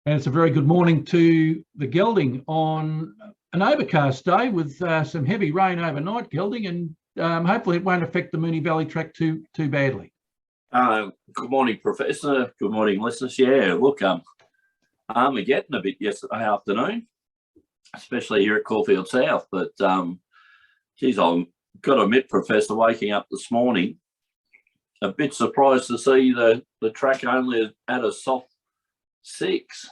And it's a very good morning to the Gelding on an overcast day with some heavy rain overnight, Gelding, and hopefully it won't affect the Moonee Valley track too badly. Good morning, Professor. Good morning, listeners. Yeah, look, Armageddon a bit yesterday afternoon, especially here at Caulfield South. But, geez, I've got to admit, Professor, waking up this morning, a bit surprised to see the track only at a soft 6.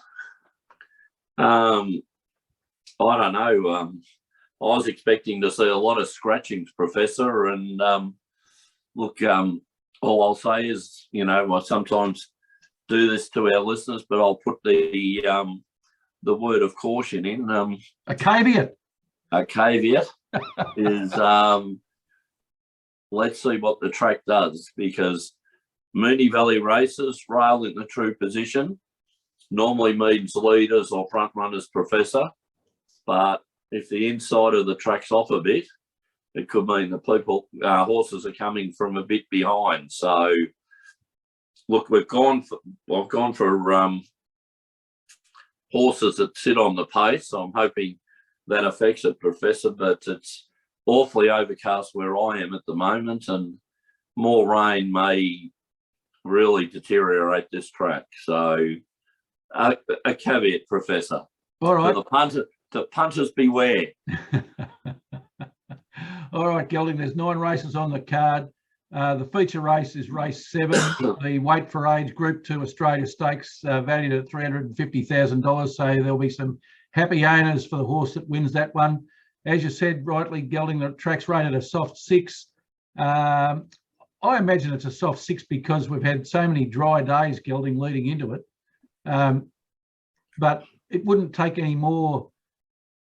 I don't know. I was expecting to see a lot of scratchings, Professor, and look, all I'll say is, you know, I sometimes do this to our listeners, but I'll put the word of caution in. A caveat. A caveat is let's see what the track does, because Moonee Valley races, rail in the true position, normally means leaders or front runners, Professor. But if the inside of the track's off a bit, it could mean the horses are coming from a bit behind. So, look, I've gone for horses that sit on the pace. So I'm hoping that affects it, Professor. But it's awfully overcast where I am at the moment, and more rain may really deteriorate this track. So, a caveat, Professor. All right. The punters beware. All right, Gelding, there's 9 races on the card. The feature race is race 7, the weight for age Group 2 Australia Stakes, valued at $350,000. So there'll be some happy owners for the horse that wins that one. As you said rightly, Gelding, the track's rated a soft 6. I imagine it's a soft 6 because we've had so many dry days, Gelding, leading into it. But it wouldn't take any more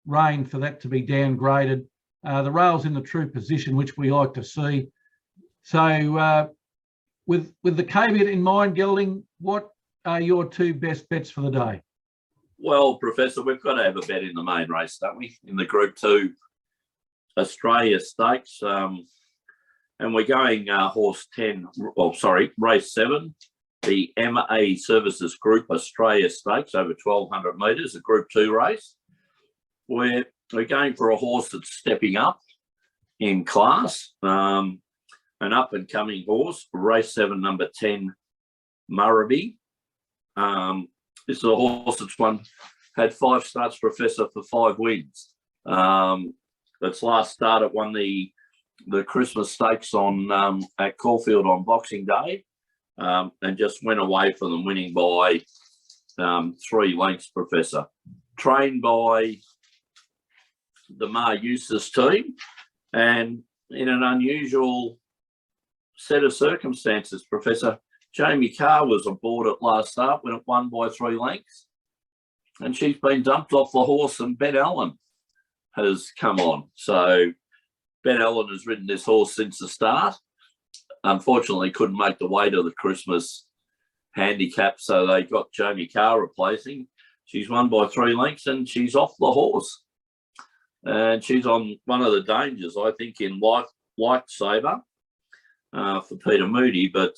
rain for that to be downgraded. The rail's in the true position, which we like to see. So with the caveat in mind, Gelding, what are your 2 best bets for the day? Well, Professor, we've got to have a bet in the main race, don't we? In the Group 2 Australia Stakes. And we're going horse 10, race 7, the MA Services Group Australia Stakes over 1,200 metres, a Group 2 race. We're going for a horse that's stepping up in class, an up-and-coming horse, race 7, number 10, Murraby. This is a horse that's had 5 starts, Professor, for 5 wins. Its last start, it won the Christmas Stakes at Caulfield on Boxing Day, and just went away from them, winning by 3 lengths, Professor. Trained by the Eustace team, and in an unusual set of circumstances, Professor, Jamie Carr was aboard at last start when it won by 3 lengths, and she's been dumped off the horse, and Ben Allen has come on. So Ben Allen has ridden this horse since the start. Unfortunately, couldn't make the weight of the Christmas handicap, so they got Jamie Carr replacing. She's won by 3 lengths, and she's off the horse. And she's on one of the dangers, I think, in Lightsaber for Peter Moody. But,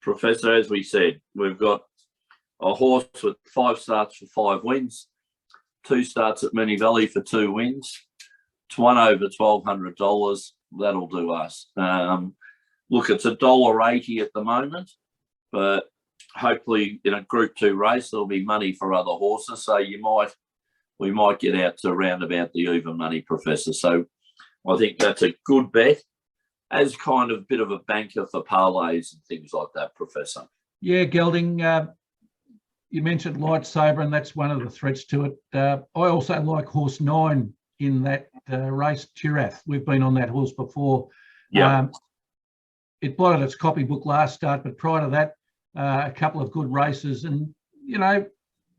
Professor, as we said, we've got a horse with 5 starts for 5 wins, 2 starts at Moonee Valley for 2 wins. It's won over $1,200. That'll do us. Look, it's $1.80 at the moment, but hopefully in a Group 2 race, there'll be money for other horses. So we might get out to around about the even money, Professor. So I think that's a good bet as kind of a bit of a banker for parlays and things like that, Professor. Yeah, Gelding, you mentioned Lightsaber, and that's one of the threats to it. I also like horse 9 in that race, Tirath. We've been on that horse before. Yeah. It blotted its copybook last start, but prior to that, a couple of good races. And, you know,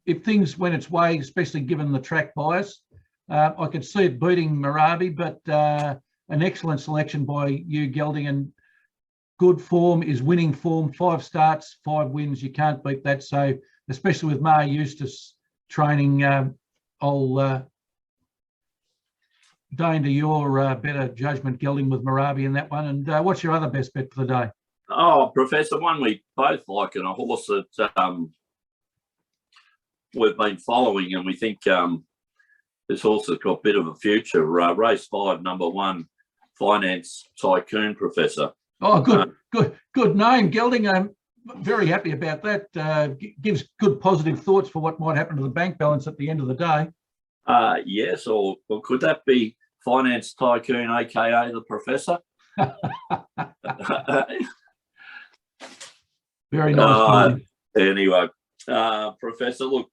if things went its way, especially given the track bias, I could see it beating Murraby, but an excellent selection by you, Gelding, and good form is winning form. 5 starts, 5 wins. You can't beat that. So, especially with Eustace training, I'll deign to your better judgment, Gelding, with Murraby in that one. And what's your other best bet for the day? Oh, Professor, one we both like, and a horse that we've been following, and we think this horse has got a bit of a future. Race 5, number 1, Finance Tycoon, Professor. Oh, good name, Gelding. I'm very happy about that. Gives good positive thoughts for what might happen to the bank balance at the end of the day. Yes, or could that be Finance Tycoon, aka the Professor? Very nice. Anyway, Professor, look,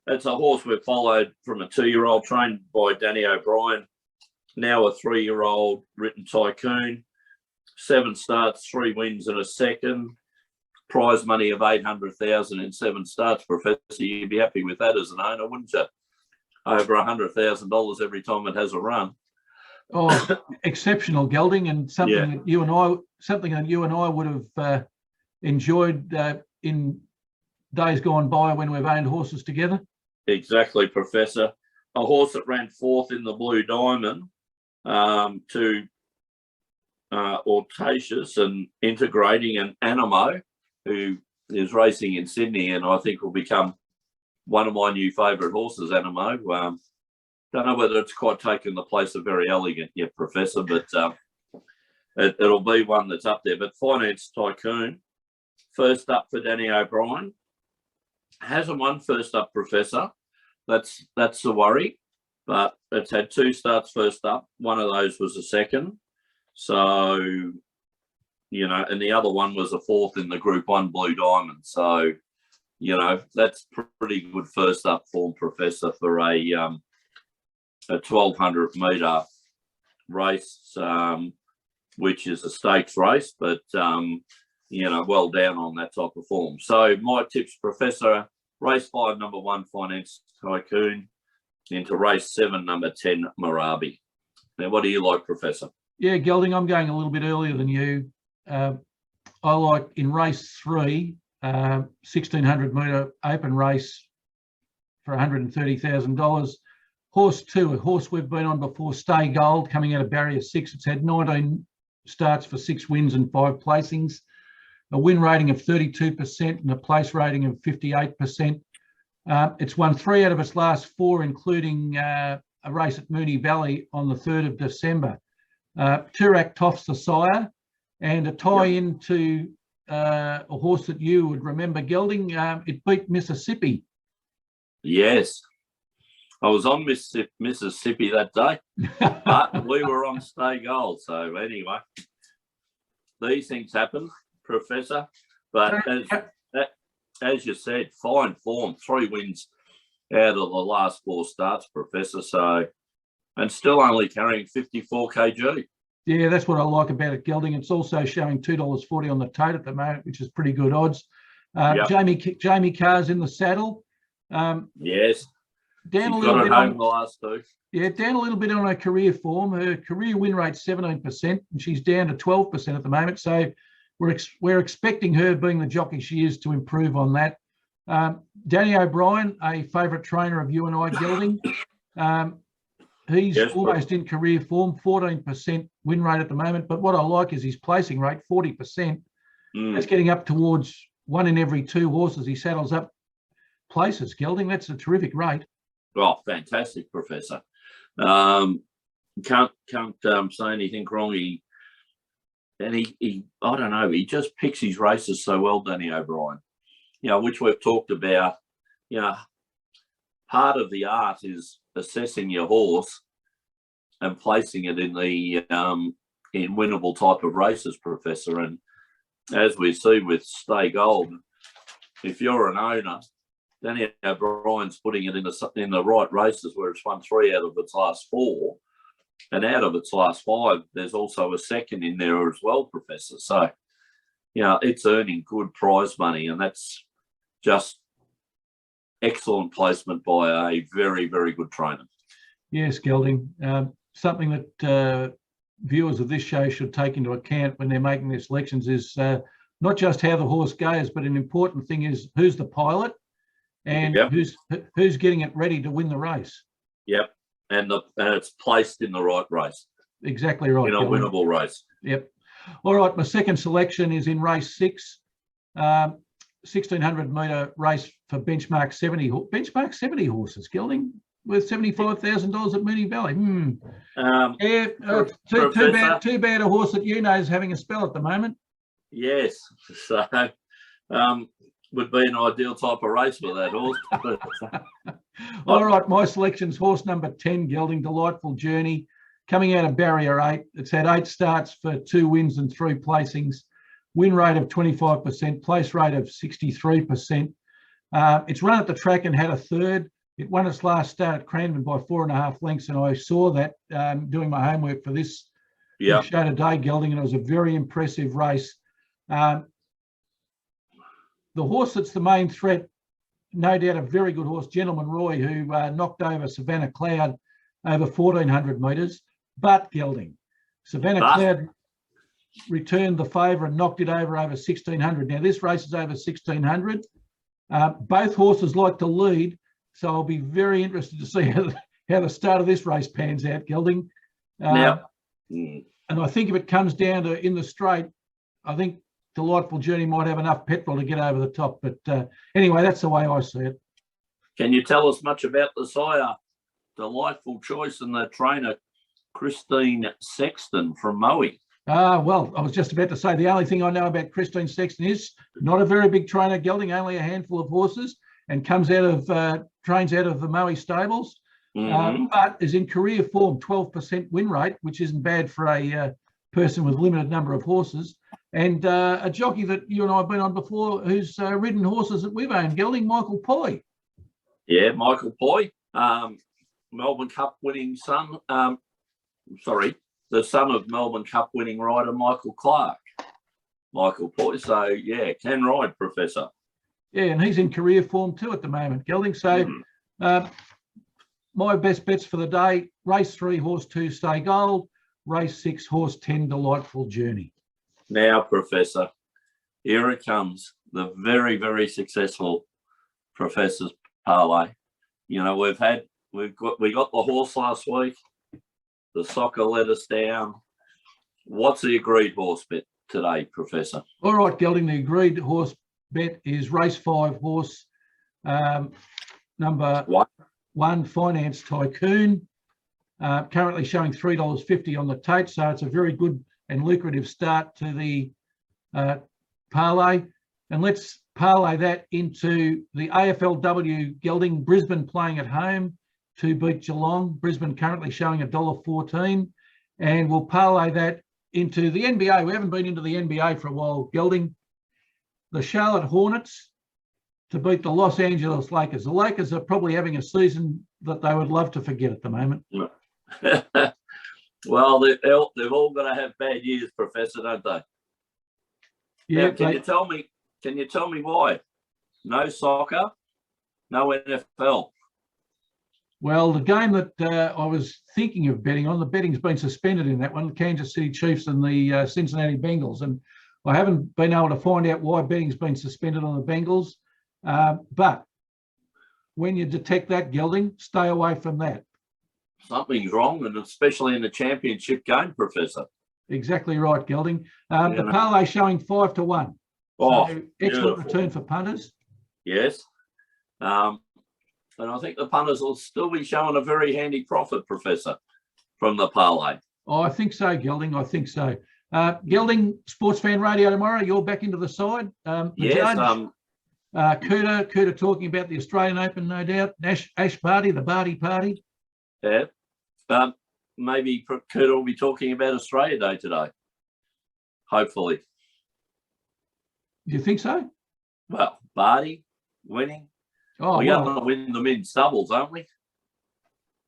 it's a horse we've followed from a 2-year-old trained by Danny O'Brien, now a 3-year-old written Tycoon, 7 starts, 3 wins and a second, prize money of 800,000 in 7 starts. Professor, you'd be happy with that as an owner, wouldn't you? Over $100,000 every time it has a run. Oh, exceptional, Gelding, and something that you and I would have enjoyed in days gone by when we've owned horses together. Exactly, Professor. A horse that ran 4th in the Blue Diamond to Audacious and Integrating, and Animo, who is racing in Sydney, and I think will become one of my new favourite horses, Animo. Don't know whether it's quite taken the place of Very Elegant yet, Professor, but it'll be one that's up there. But Finance Tycoon, first up for Danny O'Brien. Hasn't won first up, Professor. That's the worry. But it's had 2 starts first up. One of those was a second. So, and the other one was a 4th in the Group 1 Blue Diamond. So, that's pretty good first up form, Professor, for a 1,200 metre race, which is a stakes race, but well down on that type of form. So my tips, Professor: race 5, number 1, Finance Tycoon, into race 7, number 10, Marabi. Now, what do you like, Professor? Yeah, Gelding, I'm going a little bit earlier than you. I like in race 3, 1,600 metre open race for $130,000. Horse 2, a horse we've been on before, Stay Gold, coming out of barrier 6. It's had 19 starts for 6 wins and 5 placings, a win rating of 32% and a place rating of 58%. It's won 3 out of its last 4, including a race at Moonee Valley on the 3rd of December. Turak Toff's the sire, and a tie-in to a horse that you would remember, Gelding. It beat Mississippi. Yes. I was on Mississippi that day, but we were on Stay Gold. So anyway, these things happen, Professor. But as you said, fine form, 3 wins out of the last 4 starts, Professor. So, and still only carrying 54 kg. Yeah, that's what I like about it, Gelding. It's also showing $2.40 on the tote at the moment, which is pretty good odds. Jamie Carr's in the saddle. Yes. Down a little bit on the last 2. Yeah, down a little bit on her career form. Her career win rate 17%, and she's down to 12% at the moment. So we're expecting her, being the jockey she is, to improve on that. Danny O'Brien, a favourite trainer of you and I, Gelding. He's almost in career form, 14% win rate at the moment. But what I like is his placing rate, 40%. That's getting up towards 1 in every 2 horses he saddles up places, Gelding. That's a terrific rate. Oh, fantastic, Professor. Can't say anything wrong. He I don't know, he just picks his races so well, Danny O'Brien. Which we've talked about. Part of the art is assessing your horse and placing it in the in winnable type of races, Professor. And as we see with Stay Gold, if you're an owner, Danny O'Brien's putting it in the right races where it's won 3 out of its last 4, and out of its last 5, there's also a second in there as well, Professor. So, it's earning good prize money, and that's just excellent placement by a very, very good trainer. Yes, Gelding. Something that viewers of this show should take into account when they're making their selections is not just how the horse goes, but an important thing is who's the pilot and who's getting it ready to win the race. Yep, and it's placed in the right race. Exactly right. In a winnable race. Yep. All right, my second selection is in race 6. 1600 metre race for benchmark 70 horses, Gelding, worth $75,000 at Moonee Valley. Too bad a horse that you know is having a spell at the moment. Yes, so would be an ideal type of race for that horse. All right, my selection's horse number 10, Gelding, Delightful Journey, coming out of barrier 8. It's had 8 starts for 2 wins and 3 placings. Win rate of 25%, place rate of 63%. It's run at the track and had a third. It won its last start at Cranbourne by 4.5 lengths, and I saw that doing my homework for this show today, Gelding, and it was a very impressive race. The horse that's the main threat, no doubt a very good horse, Gentleman Roy, who knocked over Savannah Cloud over 1400 metres, but Gelding. Savannah Cloud returned the favour and knocked it over 1600. Now, this race is over 1600. Both horses like to lead, so I'll be very interested to see how the start of this race pans out, Gelding. And I think if it comes down to in the straight, I think Delightful Journey might have enough petrol to get over the top. But anyway, that's the way I see it. Can you tell us much about the sire, Delightful Choice, and the trainer, Christine Sexton from Moe? Well, I was just about to say the only thing I know about Christine Sexton is not a very big trainer, Gelding, only a handful of horses, and comes out of trains out of the Moe stables, but is in career form, 12% win rate, which isn't bad for a person with limited number of horses, and a jockey that you and I have been on before who's ridden horses that we've owned, Gelding, Michael Poy. Yeah, Michael Poy, Melbourne Cup winning son. The son of Melbourne Cup winning rider Michael Clark. Michael Poy. So yeah, can ride, Professor. Yeah, and he's in career form too at the moment, Gelding. So my best bets for the day: race 3, horse 2, Stay Gold; race 6, horse 10, Delightful Journey. Now, Professor, here it comes. The very, very successful Professor's Parlay. You know, we got the horse last week. The soccer let us down. What's the agreed horse bet today, Professor? All right, Gelding, the agreed horse bet is race 5, horse number 1, Finance Tycoon. Currently showing $3.50 on the Tate, so it's a very good and lucrative start to the parlay. And let's parlay that into the AFLW, Gelding, Brisbane playing at home to beat Geelong. Brisbane currently showing $1.14, and we'll parlay that into the NBA. We haven't been into the NBA for a while, Gelding. The Charlotte Hornets to beat the Los Angeles Lakers. The Lakers are probably having a season that they would love to forget at the moment. Well, they've all got to have bad years, Professor, don't they? Yeah. Now, can you tell me why? No soccer, no NFL. Well, the game that I was thinking of betting on, the betting's been suspended in that one, the Kansas City Chiefs and the Cincinnati Bengals. And I haven't been able to find out why betting's been suspended on the Bengals. But when you detect that, Gelding, stay away from that. Something's wrong, and especially in the championship game, Professor. Exactly right, Gelding. The parlay showing 5 to 1. Oh, so excellent return for punters. Yes. And I think the punters will still be showing a very handy profit, Professor, from the parlay. Oh, I think so, Gelding. I think so. Gelding, Sportsfan Radio tomorrow. You're back into the side. Yes. Cooter talking about the Australian Open, no doubt. Ash Barty, the Barty Party. Yeah. Maybe Cooter will be talking about Australia Day today. Hopefully. Do you think so? Well, Barty winning. Oh, we're going to win the men's doubles, aren't we?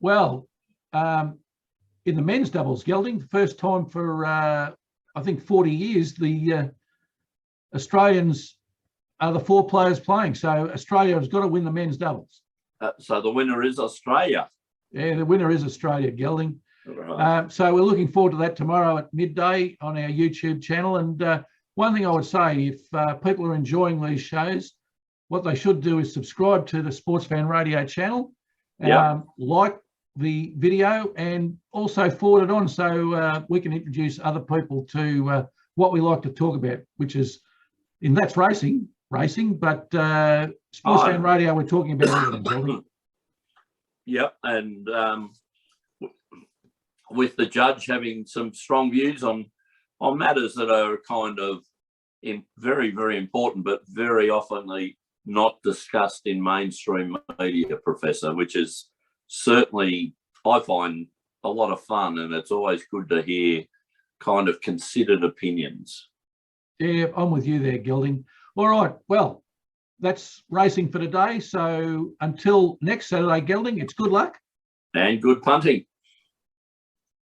Well, in the men's doubles, Gelding, the first time for, I think, 40 years, the Australians are the 4 players playing. So Australia has got to win the men's doubles. So the winner is Australia. Yeah, the winner is Australia, Gelding. Right. So we're looking forward to that tomorrow at midday on our YouTube channel. And one thing I would say, if people are enjoying these shows, what they should do is subscribe to the Sportsfan Radio channel, like the video, and also forward it on so we can introduce other people to what we like to talk about, which is, in That's Racing, racing, but Sportsfan Radio, we're talking about everything, Gelding. Yep, and with the judge having some strong views on matters that are kind of very, very important, but very often not discussed in mainstream media, Professor, which is certainly, I find, a lot of fun, and it's always good to hear kind of considered opinions. Yeah, I'm with you there, Gelding. All right, well, that's racing for today. So until next Saturday, Gelding, it's good luck. And good punting.